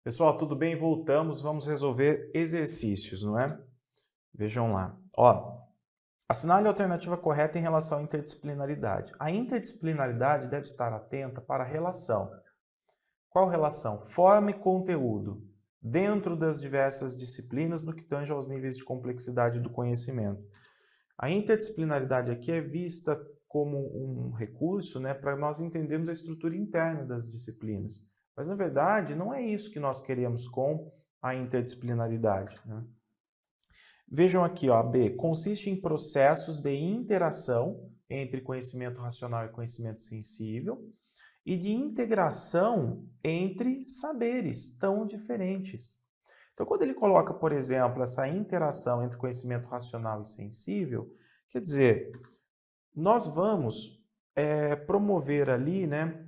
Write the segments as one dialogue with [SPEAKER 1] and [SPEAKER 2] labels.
[SPEAKER 1] Pessoal, tudo bem? Voltamos, vamos resolver exercícios, não é? Vejam lá. Ó, assinale a alternativa correta em relação à interdisciplinaridade. A interdisciplinaridade deve estar atenta para a relação. Qual relação? Forma e conteúdo, dentro das diversas disciplinas no que tange aos níveis de complexidade do conhecimento. A interdisciplinaridade aqui é vista como um recurso, né, para nós entendermos a estrutura interna das disciplinas. Mas, na verdade, não é isso que nós queremos com a interdisciplinaridade, né? Vejam aqui, ó, a B, consiste em processos de interação entre conhecimento racional e conhecimento sensível e de integração entre saberes tão diferentes. Então, quando ele coloca, por exemplo, essa interação entre conhecimento racional e sensível, quer dizer, nós vamos promover ali, né,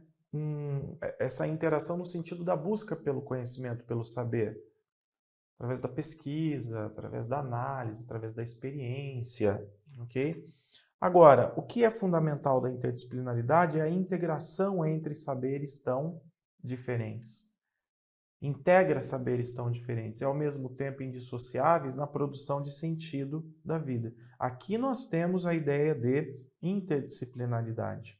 [SPEAKER 1] essa interação no sentido da busca pelo conhecimento, pelo saber, através da pesquisa, através da análise, através da experiência, ok? Agora, o que é fundamental da interdisciplinaridade é a integração entre saberes tão diferentes. Integra saberes tão diferentes e, ao mesmo tempo, indissociáveis na produção de sentido da vida. Aqui nós temos a ideia de interdisciplinaridade.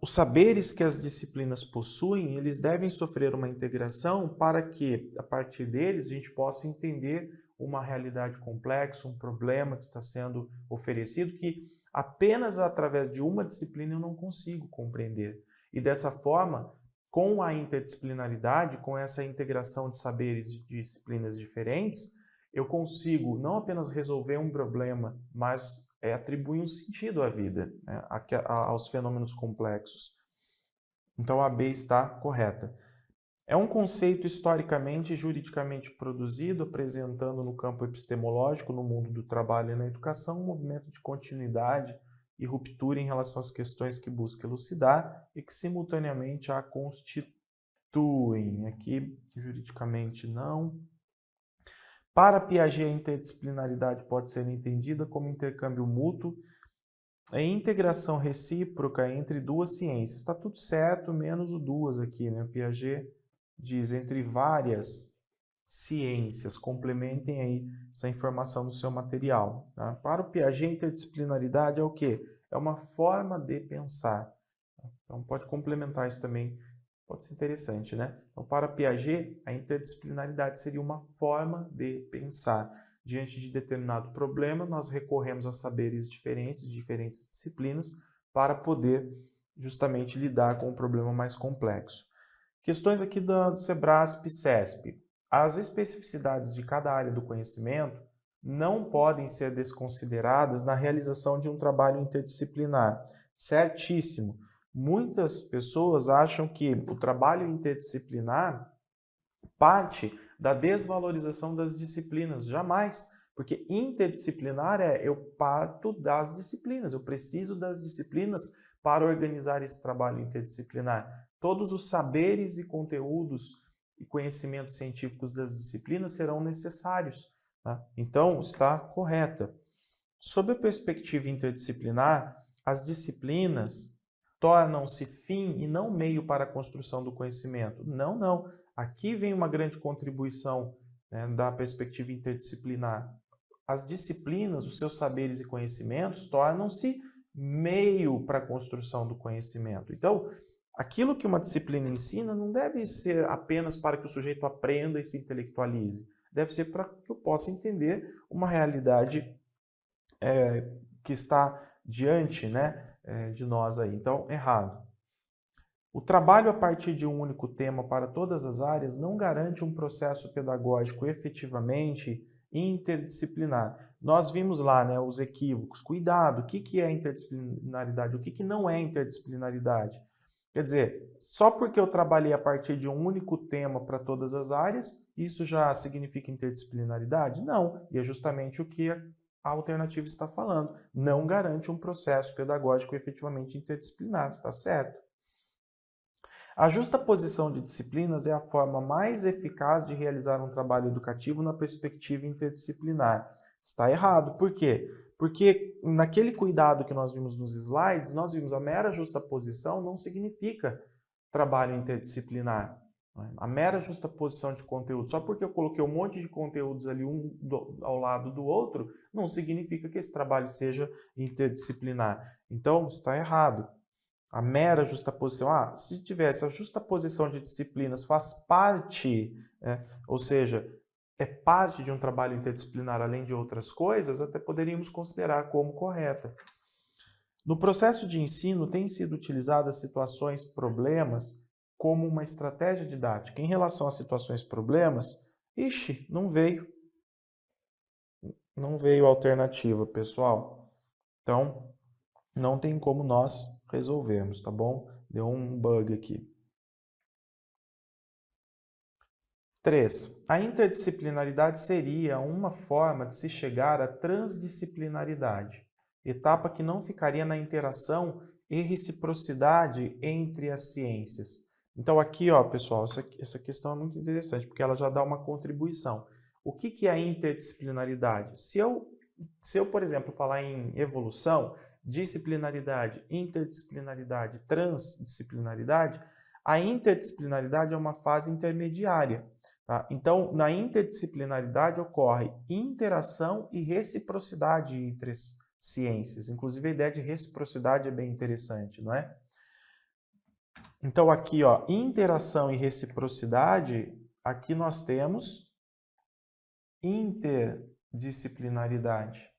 [SPEAKER 1] Os saberes que as disciplinas possuem, eles devem sofrer uma integração para que, a partir deles, a gente possa entender uma realidade complexa, um problema que está sendo oferecido, que apenas através de uma disciplina eu não consigo compreender. E dessa forma, com a interdisciplinaridade, com essa integração de saberes de disciplinas diferentes, eu consigo não apenas resolver um problema, mas atribuir um sentido à vida, né, aos fenômenos complexos. Então a B está correta. É um conceito historicamente e juridicamente produzido, apresentando no campo epistemológico, no mundo do trabalho e na educação, um movimento de continuidade e ruptura em relação às questões que busca elucidar e que simultaneamente a constituem. Aqui, juridicamente, não. Para Piaget, a interdisciplinaridade pode ser entendida como intercâmbio mútuo e integração recíproca entre duas ciências. Está tudo certo, menos o duas aqui, né? Piaget diz entre várias ciências. Complementem aí essa informação no seu material. Tá? Para o Piaget, a interdisciplinaridade é o quê? É uma forma de pensar. Então pode complementar isso também. Pode ser interessante, né? Então, para Piaget, a interdisciplinaridade seria uma forma de pensar. Diante de determinado problema, nós recorremos a saberes diferentes, de diferentes disciplinas, para poder justamente lidar com o problema mais complexo. Questões aqui do Sebrasp e CESP. As especificidades de cada área do conhecimento não podem ser desconsideradas na realização de um trabalho interdisciplinar. Certíssimo. Muitas pessoas acham que o trabalho interdisciplinar parte da desvalorização das disciplinas. Jamais. Porque interdisciplinar eu parto das disciplinas, eu preciso das disciplinas para organizar esse trabalho interdisciplinar. Todos os saberes e conteúdos e conhecimentos científicos das disciplinas serão necessários. Tá? Então, está correta. Sob a perspectiva interdisciplinar, as disciplinas tornam-se fim e não meio para a construção do conhecimento. Não, não. Aqui vem uma grande contribuição, né, da perspectiva interdisciplinar. As disciplinas, os seus saberes e conhecimentos, tornam-se meio para a construção do conhecimento. Então, aquilo que uma disciplina ensina não deve ser apenas para que o sujeito aprenda e se intelectualize. Deve ser para que eu possa entender uma realidade que está diante, né, de nós aí. Então, errado. O trabalho a partir de um único tema para todas as áreas não garante um processo pedagógico efetivamente interdisciplinar. Nós vimos lá, né, os equívocos. Cuidado, o que é interdisciplinaridade? O que não é interdisciplinaridade? Quer dizer, só porque eu trabalhei a partir de um único tema para todas as áreas, isso já significa interdisciplinaridade? Não, e é justamente o que a alternativa está falando. Não garante um processo pedagógico efetivamente interdisciplinar, está certo? A justa posição de disciplinas é a forma mais eficaz de realizar um trabalho educativo na perspectiva interdisciplinar. Está errado. Por quê? Porque naquele cuidado que nós vimos nos slides, nós vimos a mera justa posição não significa trabalho interdisciplinar. A mera justaposição de conteúdo, só porque eu coloquei um monte de conteúdos ali ao lado do outro, não significa que esse trabalho seja interdisciplinar. Então, está errado. A mera justaposição, se tivesse a justaposição de disciplinas faz parte, ou seja, é parte de um trabalho interdisciplinar além de outras coisas, até poderíamos considerar como correta. No processo de ensino, têm sido utilizadas situações, problemas, como uma estratégia didática. Em relação às situações, problemas, não veio. Não veio alternativa, pessoal. Então, não tem como nós resolvermos, tá bom? Deu um bug aqui. 3. A interdisciplinaridade seria uma forma de se chegar à transdisciplinaridade, etapa que não ficaria na interação e reciprocidade entre as ciências. Então aqui, pessoal, essa questão é muito interessante, porque ela já dá uma contribuição. O que é a interdisciplinaridade? Se eu, por exemplo, falar em evolução, disciplinaridade, interdisciplinaridade, transdisciplinaridade, a interdisciplinaridade é uma fase intermediária. Tá? Então, na interdisciplinaridade ocorre interação e reciprocidade entre as ciências. Inclusive, a ideia de reciprocidade é bem interessante, não é? Então, aqui, interação e reciprocidade, aqui nós temos interdisciplinaridade.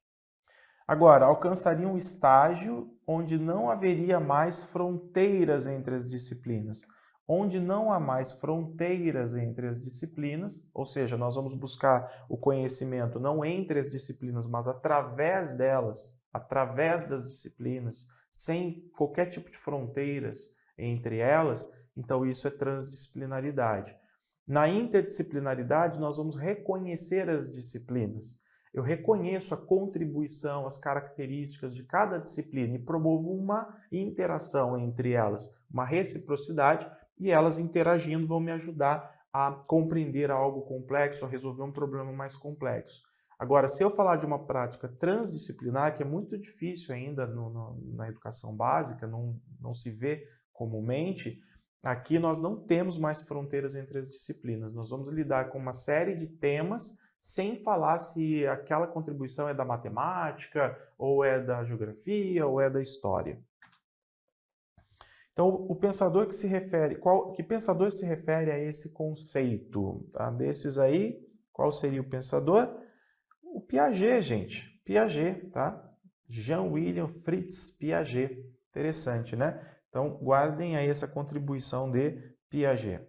[SPEAKER 1] Agora, alcançaria um estágio onde não haveria mais fronteiras entre as disciplinas. Onde não há mais fronteiras entre as disciplinas, ou seja, nós vamos buscar o conhecimento não entre as disciplinas, mas através delas, através das disciplinas, sem qualquer tipo de fronteiras entre elas, então isso é transdisciplinaridade. Na interdisciplinaridade, nós vamos reconhecer as disciplinas. Eu reconheço a contribuição, as características de cada disciplina e promovo uma interação entre elas, uma reciprocidade, e elas interagindo vão me ajudar a compreender algo complexo, a resolver um problema mais complexo. Agora, se eu falar de uma prática transdisciplinar, que é muito difícil ainda na educação básica, não se vê comumente, aqui nós não temos mais fronteiras entre as disciplinas. Nós vamos lidar com uma série de temas sem falar se aquela contribuição é da matemática, ou é da geografia, ou é da história. Então, o pensador que se refere, que pensador se refere a esse conceito? Tá? Desses aí, qual seria o pensador? O Piaget, gente. Piaget, tá? Jean William Fritz Piaget. Interessante, né? Então, guardem aí essa contribuição de Piaget.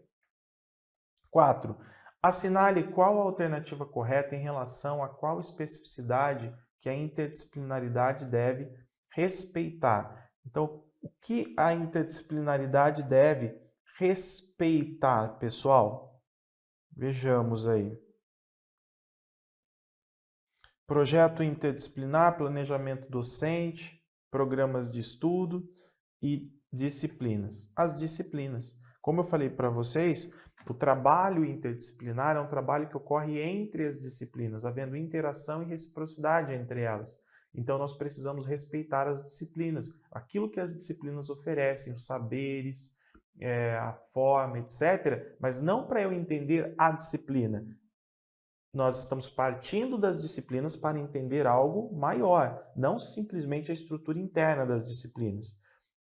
[SPEAKER 1] 4. Assinale qual a alternativa correta em relação a qual especificidade que a interdisciplinaridade deve respeitar. Então, o que a interdisciplinaridade deve respeitar, pessoal? Vejamos aí. Projeto interdisciplinar, planejamento docente, programas de estudo e disciplinas. As disciplinas. Como eu falei para vocês, o trabalho interdisciplinar é um trabalho que ocorre entre as disciplinas, havendo interação e reciprocidade entre elas. Então, nós precisamos respeitar as disciplinas, aquilo que as disciplinas oferecem, os saberes, a forma, etc. Mas não para eu entender a disciplina. Nós estamos partindo das disciplinas para entender algo maior, não simplesmente a estrutura interna das disciplinas.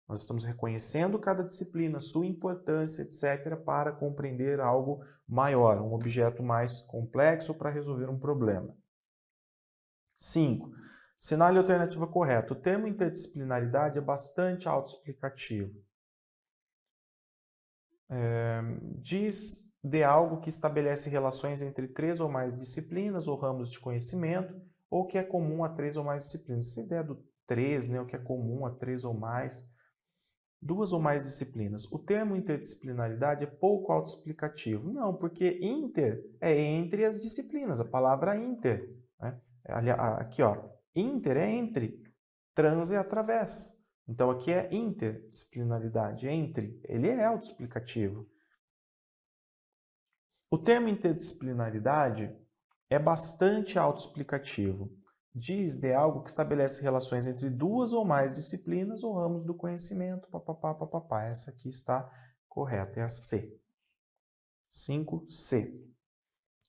[SPEAKER 1] Nós estamos reconhecendo cada disciplina, sua importância, etc., para compreender algo maior, um objeto mais complexo para resolver um problema. 5. Sinale a alternativa correta. O termo interdisciplinaridade é bastante autoexplicativo. Diz de algo que estabelece relações entre 3 ou mais disciplinas ou ramos de conhecimento, ou que é comum a 3 ou mais disciplinas. Essa ideia do 3, né, o que é comum a 3 ou mais, 2 ou mais disciplinas. O termo interdisciplinaridade é pouco autoexplicativo. Não, porque inter é entre as disciplinas, a palavra inter. Né? Aqui, inter é entre, trans é através. Então, aqui é interdisciplinaridade, entre. Ele é autoexplicativo. O termo interdisciplinaridade é bastante autoexplicativo. Diz de algo que estabelece relações entre 2 ou mais disciplinas ou ramos do conhecimento, papapá, papapá. Essa aqui está correta, é a C. 5C.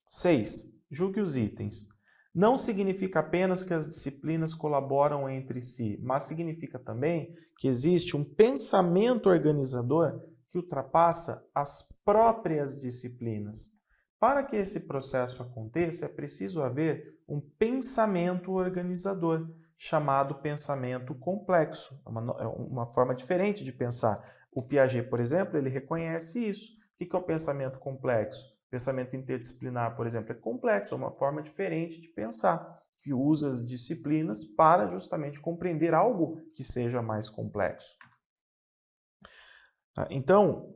[SPEAKER 1] 6. Julgue os itens. Não significa apenas que as disciplinas colaboram entre si, mas significa também que existe um pensamento organizador que ultrapassa as próprias disciplinas. Para que esse processo aconteça, é preciso haver um pensamento organizador, chamado pensamento complexo. É uma forma diferente de pensar. O Piaget, por exemplo, ele reconhece isso. O que é o pensamento complexo? O pensamento interdisciplinar, por exemplo, é complexo, é uma forma diferente de pensar, que usa as disciplinas para justamente compreender algo que seja mais complexo. Então,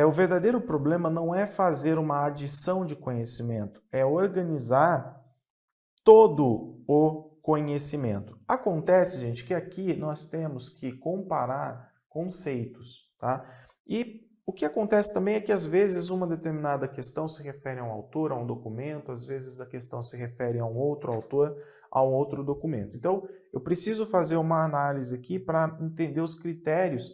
[SPEAKER 1] o verdadeiro problema não é fazer uma adição de conhecimento, é organizar todo o conhecimento. Acontece, gente, que aqui nós temos que comparar conceitos, tá? E o que acontece também é que às vezes uma determinada questão se refere a um autor, a um documento, às vezes a questão se refere a um outro autor, a um outro documento. Então, eu preciso fazer uma análise aqui para entender os critérios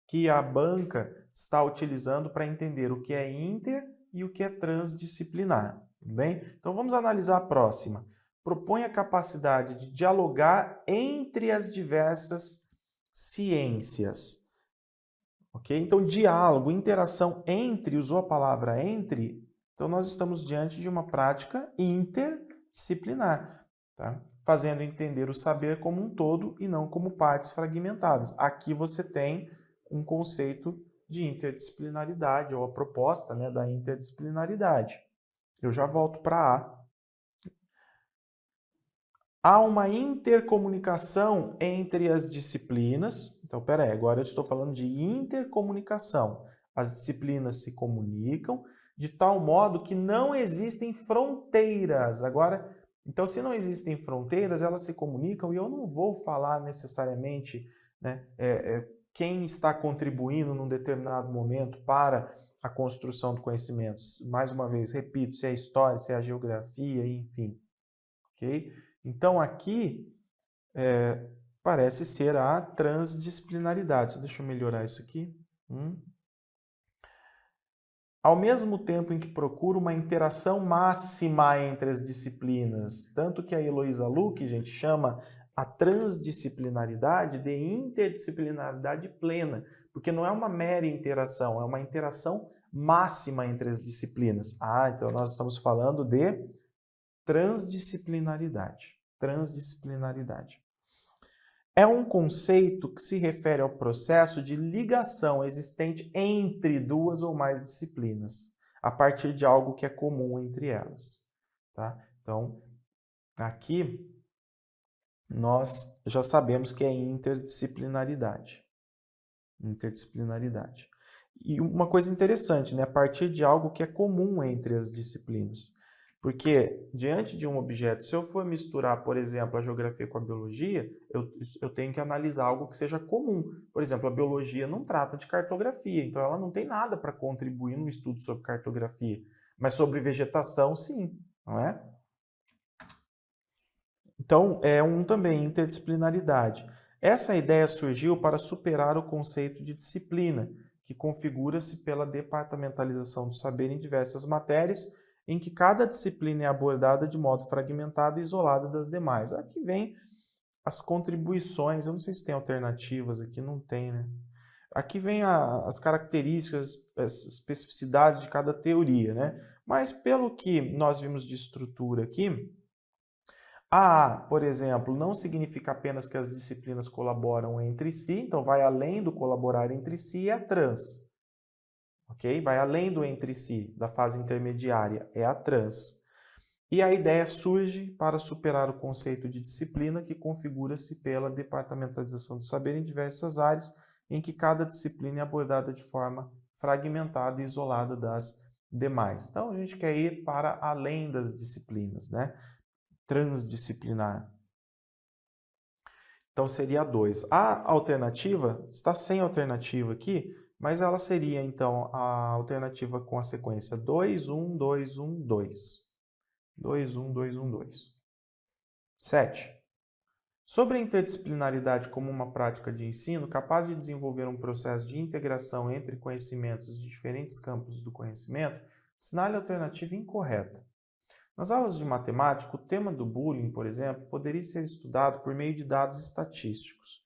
[SPEAKER 1] que a banca está utilizando para entender o que é inter e o que é transdisciplinar, tudo bem? Então, vamos analisar a próxima. Propõe a capacidade de dialogar entre as diversas ciências. Ok? Então, diálogo, interação entre, usou a palavra entre, então nós estamos diante de uma prática interdisciplinar, tá? Fazendo entender o saber como um todo e não como partes fragmentadas. Aqui você tem um conceito de interdisciplinaridade, ou a proposta, né, da interdisciplinaridade. Eu já volto para A. Há uma intercomunicação entre as disciplinas. Então, peraí, agora eu estou falando de intercomunicação. As disciplinas se comunicam de tal modo que não existem fronteiras. Agora, então, se não existem fronteiras, elas se comunicam e eu não vou falar necessariamente, né, quem está contribuindo num determinado momento para a construção do conhecimento. Mais uma vez, repito, se é a história, se é a geografia, enfim. Ok? Então, aqui parece ser a transdisciplinaridade. Deixa eu melhorar isso aqui. Ao mesmo tempo em que procura uma interação máxima entre as disciplinas, tanto que a Heloísa Lucke, gente, chama a transdisciplinaridade de interdisciplinaridade plena, porque não é uma mera interação, é uma interação máxima entre as disciplinas. Então nós estamos falando de transdisciplinaridade. Transdisciplinaridade. É um conceito que se refere ao processo de ligação existente entre duas ou mais disciplinas, a partir de algo que é comum entre elas. Tá? Então, aqui nós já sabemos que é interdisciplinaridade. Interdisciplinaridade. E uma coisa interessante, né? A partir de algo que é comum entre as disciplinas. Porque, diante de um objeto, se eu for misturar, por exemplo, a geografia com a biologia, eu tenho que analisar algo que seja comum. Por exemplo, a biologia não trata de cartografia, então ela não tem nada para contribuir no estudo sobre cartografia. Mas sobre vegetação, sim, não é? Então, é também interdisciplinaridade. Essa ideia surgiu para superar o conceito de disciplina, que configura-se pela departamentalização do saber em diversas matérias, em que cada disciplina é abordada de modo fragmentado e isolada das demais. Aqui vem as contribuições, eu não sei se tem alternativas aqui, não tem, né? Aqui vem as características, as especificidades de cada teoria, né? Mas pelo que nós vimos de estrutura aqui, por exemplo, não significa apenas que as disciplinas colaboram entre si, então vai além do colaborar entre si, é a trans. Ok? Vai além do entre si, da fase intermediária, é a trans. E a ideia surge para superar o conceito de disciplina, que configura-se pela departamentalização do saber em diversas áreas, em que cada disciplina é abordada de forma fragmentada e isolada das demais. Então, a gente quer ir para além das disciplinas, né? Transdisciplinar. Então, seria 2. A alternativa, está sem alternativa aqui, mas ela seria, então, a alternativa com a sequência 2, 1, 2, 1, 2. 2, 1, 2, 1, 2. 7. Sobre a interdisciplinaridade como uma prática de ensino capaz de desenvolver um processo de integração entre conhecimentos de diferentes campos do conhecimento, Assinale a alternativa incorreta. Nas aulas de matemática, o tema do bullying, por exemplo, poderia ser estudado por meio de dados estatísticos.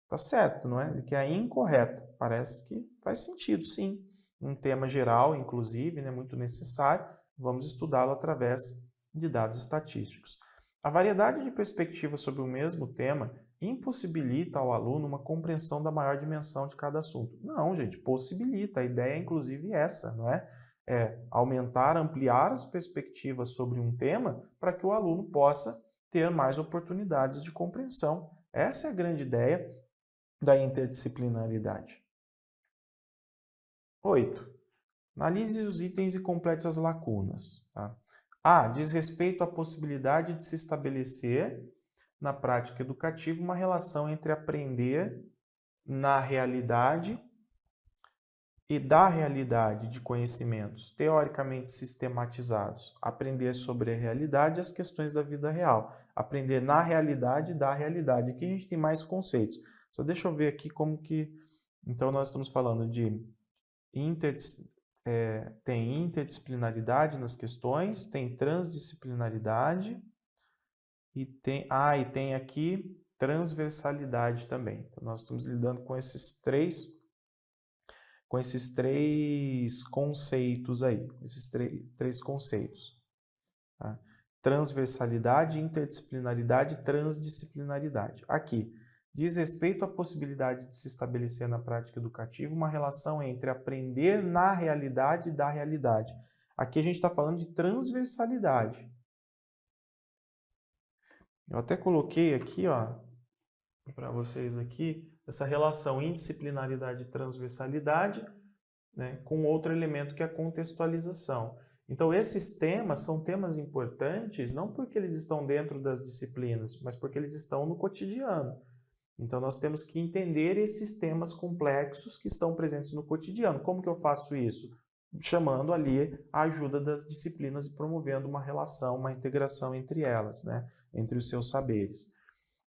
[SPEAKER 1] Tá certo, não é? Ele quer a incorreta. Parece que faz sentido, sim. Um tema geral, inclusive, né, muito necessário, vamos estudá-lo através de dados estatísticos. A variedade de perspectivas sobre o mesmo tema impossibilita ao aluno uma compreensão da maior dimensão de cada assunto. Não, gente, possibilita. A ideia é, inclusive, essa, não é? É aumentar, ampliar as perspectivas sobre um tema para que o aluno possa ter mais oportunidades de compreensão. Essa é a grande ideia da interdisciplinaridade. 8. Analise os itens e complete as lacunas. Tá? A. Diz respeito à possibilidade de se estabelecer na prática educativa uma relação entre aprender na realidade e da realidade de conhecimentos teoricamente sistematizados. Aprender sobre a realidade e as questões da vida real. Aprender na realidade e da realidade. Aqui a gente tem mais conceitos. Só deixa eu ver aqui como que... Então, nós estamos falando de tem interdisciplinaridade nas questões, tem transdisciplinaridade e tem aqui transversalidade também. Então, nós estamos lidando com esses três conceitos aí, esses três conceitos. Tá? Transversalidade, interdisciplinaridade e transdisciplinaridade. Aqui, diz respeito à possibilidade de se estabelecer na prática educativa uma relação entre aprender na realidade e da realidade. Aqui a gente está falando de transversalidade. Eu até coloquei aqui, para vocês aqui, essa relação indisciplinaridade e transversalidade, né, com outro elemento que é a contextualização. Então, esses temas são temas importantes não porque eles estão dentro das disciplinas, mas porque eles estão no cotidiano. Então, nós temos que entender esses temas complexos que estão presentes no cotidiano. Como que eu faço isso? Chamando ali a ajuda das disciplinas e promovendo uma relação, uma integração entre elas, né? Entre os seus saberes.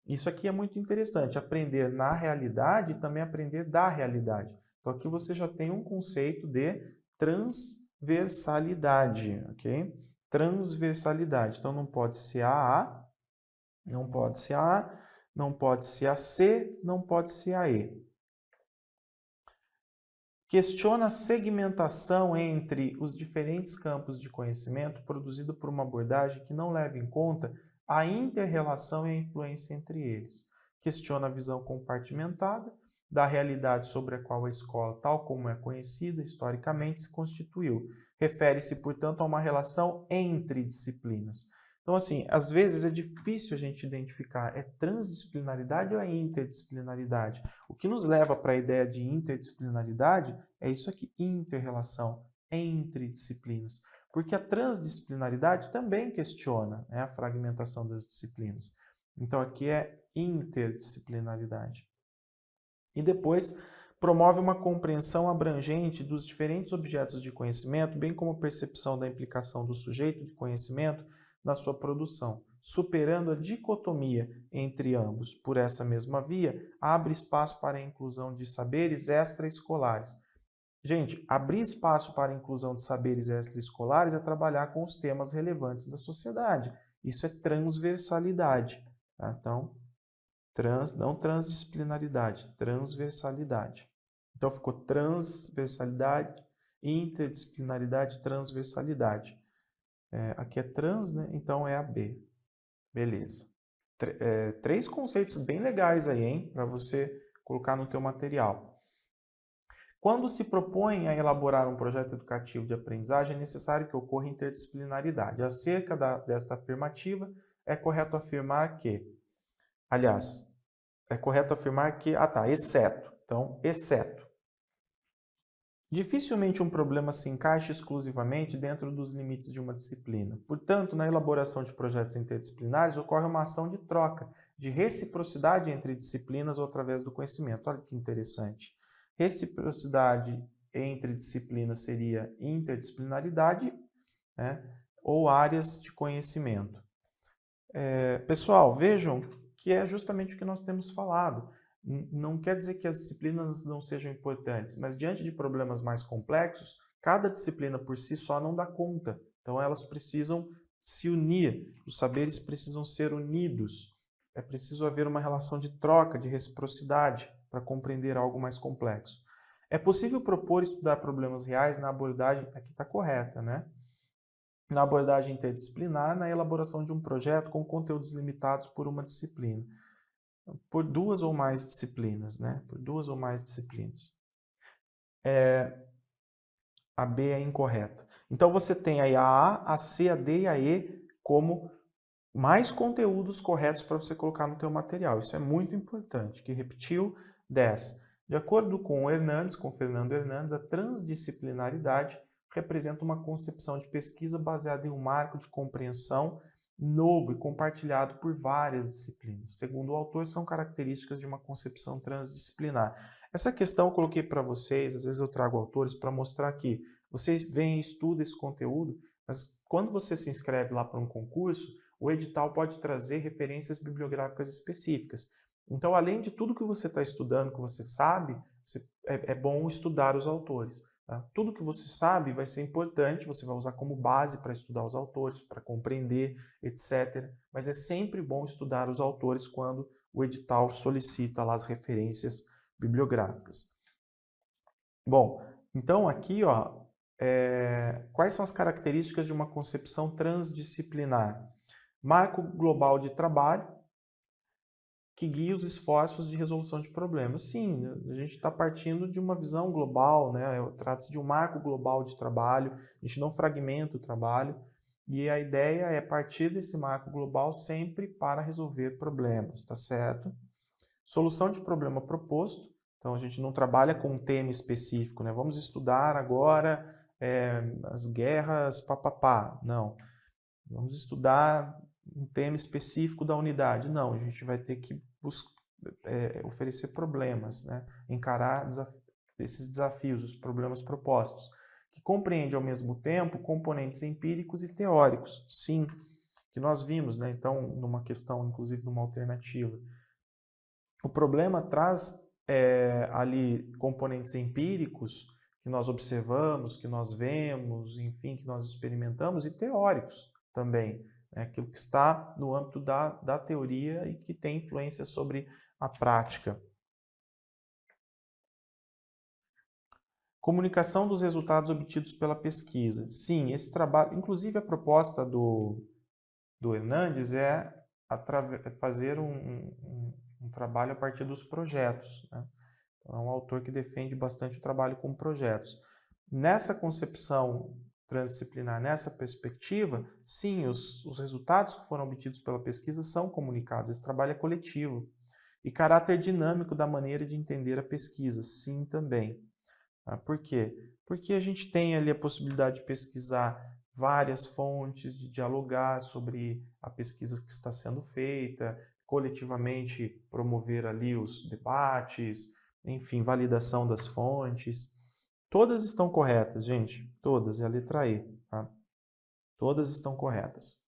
[SPEAKER 1] Isso aqui é muito interessante, aprender na realidade e também aprender da realidade. Então, aqui você já tem um conceito de transversalidade, ok? Transversalidade. Então, não pode ser a A, não pode ser a A, não pode ser a C, não pode ser a E. Questiona a segmentação entre os diferentes campos de conhecimento produzido por uma abordagem que não leva em conta a inter-relação e a influência entre eles. Questiona a visão compartimentada da realidade sobre a qual a escola, tal como é conhecida historicamente, se constituiu. Refere-se, portanto, a uma relação entre disciplinas. Então, assim, às vezes é difícil a gente identificar, é transdisciplinaridade ou é interdisciplinaridade? O que nos leva para a ideia de interdisciplinaridade é isso aqui, inter-relação, entre disciplinas. Porque a transdisciplinaridade também questiona, né, a fragmentação das disciplinas. Então, aqui é interdisciplinaridade. E depois, promove uma compreensão abrangente dos diferentes objetos de conhecimento, bem como a percepção da implicação do sujeito de conhecimento na sua produção, superando a dicotomia entre ambos. Por essa mesma via, abre espaço para a inclusão de saberes extraescolares. Gente, abrir espaço para a inclusão de saberes extraescolares é trabalhar com os temas relevantes da sociedade. Isso é transversalidade. Tá? Então, não transdisciplinaridade, transversalidade. Então, ficou transversalidade, interdisciplinaridade, transversalidade. Aqui é trans, né? Então é a B. Beleza. Três conceitos bem legais aí, hein? Para você colocar no teu material. Quando se propõe a elaborar um projeto educativo de aprendizagem, é necessário que ocorra interdisciplinaridade. Acerca desta afirmativa, é correto afirmar que... Aliás, é correto afirmar que... exceto. Então, exceto. Dificilmente um problema se encaixa exclusivamente dentro dos limites de uma disciplina. Portanto, na elaboração de projetos interdisciplinares, ocorre uma ação de troca, de reciprocidade entre disciplinas ou através do conhecimento. Olha que interessante. Reciprocidade entre disciplinas seria interdisciplinaridade, né, ou áreas de conhecimento. Pessoal, vejam que é justamente o que nós temos falado. Não quer dizer que as disciplinas não sejam importantes, mas diante de problemas mais complexos, Cada disciplina por si só não dá conta, então elas precisam se unir, os saberes precisam ser unidos, é preciso haver uma relação de troca, de reciprocidade, para compreender algo mais complexo. É possível propor e estudar problemas reais na abordagem, aqui está correta, né? Na abordagem interdisciplinar, na elaboração de um projeto com conteúdos limitados por uma disciplina. Por duas ou mais disciplinas, né? Por duas ou mais disciplinas. A B é incorreta. Então você tem aí a C, a D e a E como mais conteúdos corretos para você colocar no teu material. Isso é muito importante. Que repetiu, 10. De acordo com o Hernandes, com Fernando Hernandes, a transdisciplinaridade representa uma concepção de pesquisa baseada em um marco de compreensão novo e compartilhado por várias disciplinas. Segundo o autor, são características de uma concepção transdisciplinar. Essa questão eu coloquei para vocês, às vezes eu trago autores para mostrar que vocês veem e estudam esse conteúdo, mas quando você se inscreve lá para um concurso, o edital pode trazer referências bibliográficas específicas. Então, além de tudo que você está estudando, que você sabe, é bom estudar os autores. Tá? Tudo que você sabe vai ser importante, você vai usar como base para estudar os autores, para compreender, etc. Mas é sempre bom estudar os autores quando o edital solicita lá as referências bibliográficas. Bom, então aqui, ó, quais são as características de uma concepção transdisciplinar? Marco global de trabalho, que guia os esforços de resolução de problemas. Sim, a gente está partindo de uma visão global, né? Trata-se de um marco global de trabalho, a gente não fragmenta o trabalho, e a ideia é partir desse marco global sempre para resolver problemas, tá certo? Solução de problema proposto, então a gente não trabalha com um tema específico, né? Vamos estudar agora as guerras papapá, não. Vamos estudar um tema específico da unidade. Não, a gente vai ter que oferecer problemas, né? Encarar esses desafios, os problemas propostos, que compreende ao mesmo tempo componentes empíricos e teóricos. Sim, que nós vimos, né? Então, numa questão, inclusive numa alternativa. O problema traz ali componentes empíricos que nós observamos, que nós vemos, enfim, que nós experimentamos, e teóricos também. Aquilo que está no âmbito da teoria e que tem influência sobre a prática. Comunicação dos resultados obtidos pela pesquisa. Sim, esse trabalho, inclusive a proposta do Hernandes é fazer um trabalho a partir dos projetos, né? Então, é um autor que defende bastante o trabalho com projetos. Nessa concepção transdisciplinar, nessa perspectiva, sim, os resultados que foram obtidos pela pesquisa são comunicados. Esse trabalho é coletivo. E caráter dinâmico da maneira de entender a pesquisa, sim, também. Por quê? Porque a gente tem ali a possibilidade de pesquisar várias fontes, de dialogar sobre a pesquisa que está sendo feita, coletivamente promover ali os debates, enfim, validação das fontes. Todas estão corretas, gente. Todas, é a letra E. Tá? Todas estão corretas.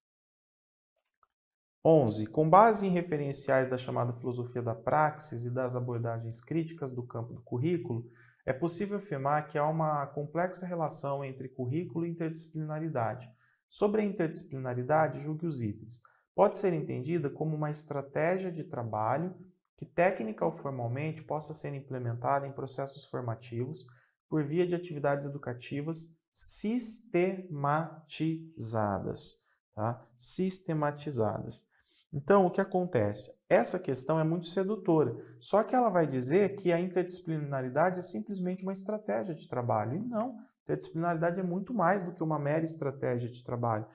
[SPEAKER 1] 11. Com base em referenciais da chamada filosofia da praxis e das abordagens críticas do campo do currículo, é possível afirmar que há uma complexa relação entre currículo e interdisciplinaridade. Sobre a interdisciplinaridade, julgue os itens. Pode ser entendida como uma estratégia de trabalho que, técnica ou formalmente, possa ser implementada em processos formativos por via de atividades educativas sistematizadas. Tá? Sistematizadas. Então, o que acontece? Essa questão é muito sedutora, só que ela vai dizer que a interdisciplinaridade é simplesmente uma estratégia de trabalho. E não, a interdisciplinaridade é muito mais do que uma mera estratégia de trabalho.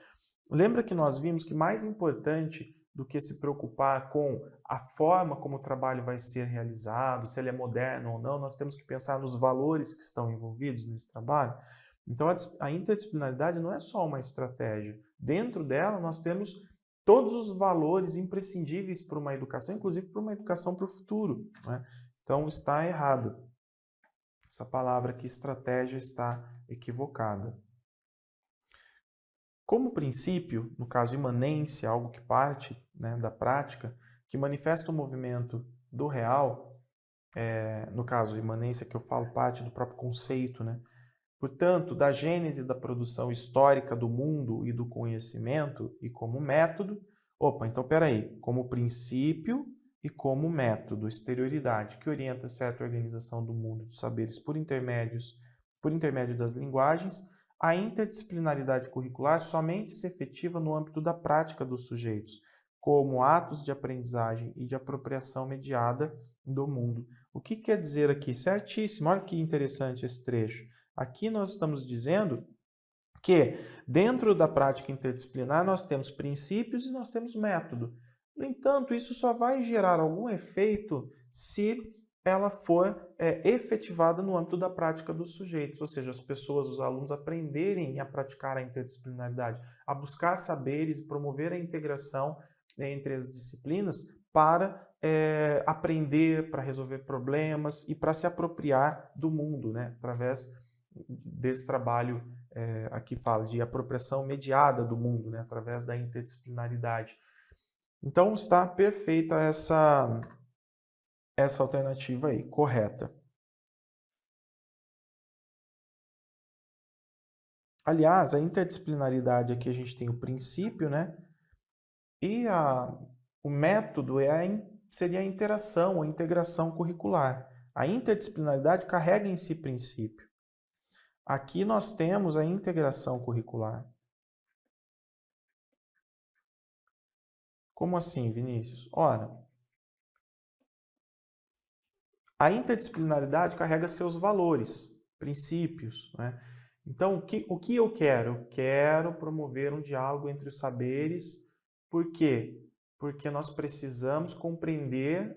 [SPEAKER 1] Lembra que nós vimos que mais importante do que se preocupar com a forma como o trabalho vai ser realizado, se ele é moderno ou não, nós temos que pensar nos valores que estão envolvidos nesse trabalho. Então, a interdisciplinaridade não é só uma estratégia. Dentro dela, nós temos todos os valores imprescindíveis para uma educação, inclusive para uma educação para o futuro, né? Então, está errado. Essa palavra aqui, estratégia, está equivocada. Como princípio, no caso imanência, algo que parte, né, da prática, que manifesta o movimento do real, no caso imanência que eu falo parte do próprio conceito, né? Portanto, da gênese da produção histórica do mundo e do conhecimento e como método, então peraí, como princípio e como método, exterioridade, que orienta certa organização do mundo dos saberes por intermédio das linguagens, a interdisciplinaridade curricular somente se efetiva no âmbito da prática dos sujeitos, como atos de aprendizagem e de apropriação mediada do mundo. O que quer dizer aqui? Certíssimo, olha que interessante esse trecho. Aqui nós estamos dizendo que dentro da prática interdisciplinar nós temos princípios e nós temos método. No entanto, isso só vai gerar algum efeito se ela for efetivada no âmbito da prática dos sujeitos, ou seja, as pessoas, os alunos aprenderem a praticar a interdisciplinaridade, a buscar saberes e promover a integração entre as disciplinas para aprender, para resolver problemas e para se apropriar do mundo, né? Através desse trabalho aqui fala de apropriação mediada do mundo, né? Através da interdisciplinaridade. Então está perfeita essa alternativa aí, correta. Aliás, a interdisciplinaridade aqui a gente tem o princípio, né? E o método seria a interação, a integração curricular. A interdisciplinaridade carrega em si princípio. Aqui nós temos a integração curricular. Como assim, Vinícius? Ora, a interdisciplinaridade carrega seus valores, princípios, né? Então, o que eu quero? Eu quero promover um diálogo entre os saberes. Por quê? Porque nós precisamos compreender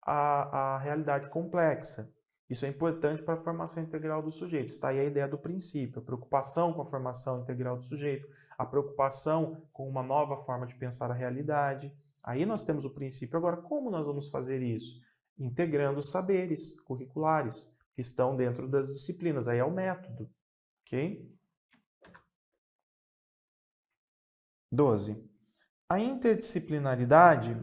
[SPEAKER 1] a realidade complexa. Isso é importante para a formação integral do sujeito. Está aí a ideia do princípio, a preocupação com a formação integral do sujeito, a preocupação com uma nova forma de pensar a realidade. Aí nós temos o princípio. Agora, como nós vamos fazer isso? Integrando os saberes curriculares que estão dentro das disciplinas. Aí é o método. Ok? 12. A interdisciplinaridade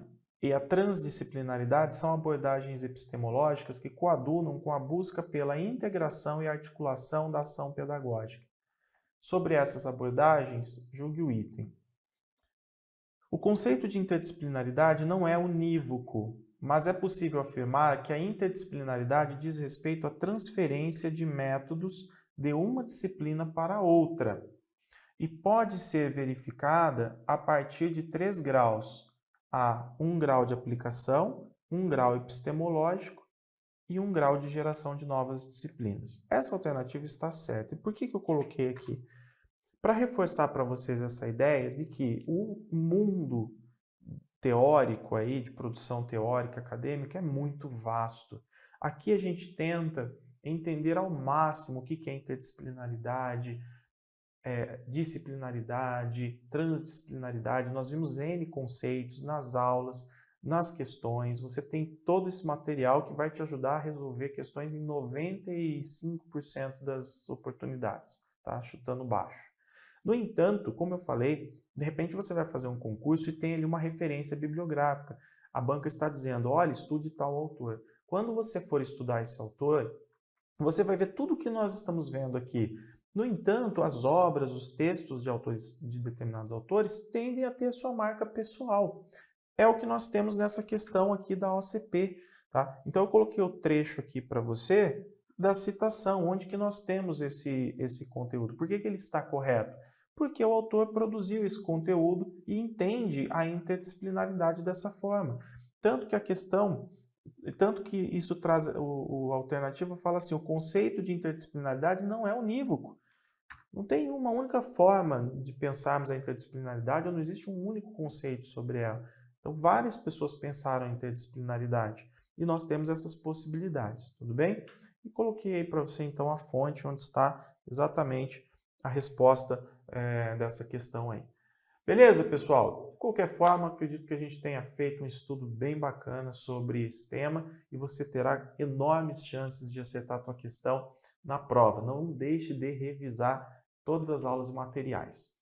[SPEAKER 1] e a transdisciplinaridade são abordagens epistemológicas que coadunam com a busca pela integração e articulação da ação pedagógica. Sobre essas abordagens, julgue o item. O conceito de interdisciplinaridade não é unívoco, mas é possível afirmar que a interdisciplinaridade diz respeito à transferência de métodos de uma disciplina para outra e pode ser verificada a partir de 3 graus. Há um grau de aplicação, um grau epistemológico e um grau de geração de novas disciplinas. Essa alternativa está certa. E por que eu coloquei aqui? Para reforçar para vocês essa ideia de que o mundo teórico aí, de produção teórica acadêmica, é muito vasto. Aqui a gente tenta entender ao máximo o que é interdisciplinaridade, disciplinaridade, transdisciplinaridade. Nós vimos N conceitos nas aulas, nas questões. Você tem todo esse material que vai te ajudar a resolver questões em 95% das oportunidades, tá? Chutando baixo. No entanto, como eu falei, de repente você vai fazer um concurso e tem ali uma referência bibliográfica. A banca está dizendo, olha, estude tal autor. Quando você for estudar esse autor, você vai ver tudo o que nós estamos vendo aqui. No entanto, as obras, os textos de determinados autores tendem a ter a sua marca pessoal. É o que nós temos nessa questão aqui da OCP. Tá? Então, eu coloquei o trecho aqui para você da citação, onde que nós temos esse conteúdo. Por que ele está correto? Porque o autor produziu esse conteúdo e entende a interdisciplinaridade dessa forma. Tanto que isso traz, a alternativa fala assim, o conceito de interdisciplinaridade não é unívoco. Não tem uma única forma de pensarmos a interdisciplinaridade, ou não existe um único conceito sobre ela. Então, várias pessoas pensaram em interdisciplinaridade e nós temos essas possibilidades, tudo bem? E coloquei aí para você, então, a fonte onde está exatamente a resposta dessa questão aí. Beleza, pessoal? De qualquer forma, acredito que a gente tenha feito um estudo bem bacana sobre esse tema e você terá enormes chances de acertar a tua questão na prova. Não deixe de revisar todas as aulas e materiais.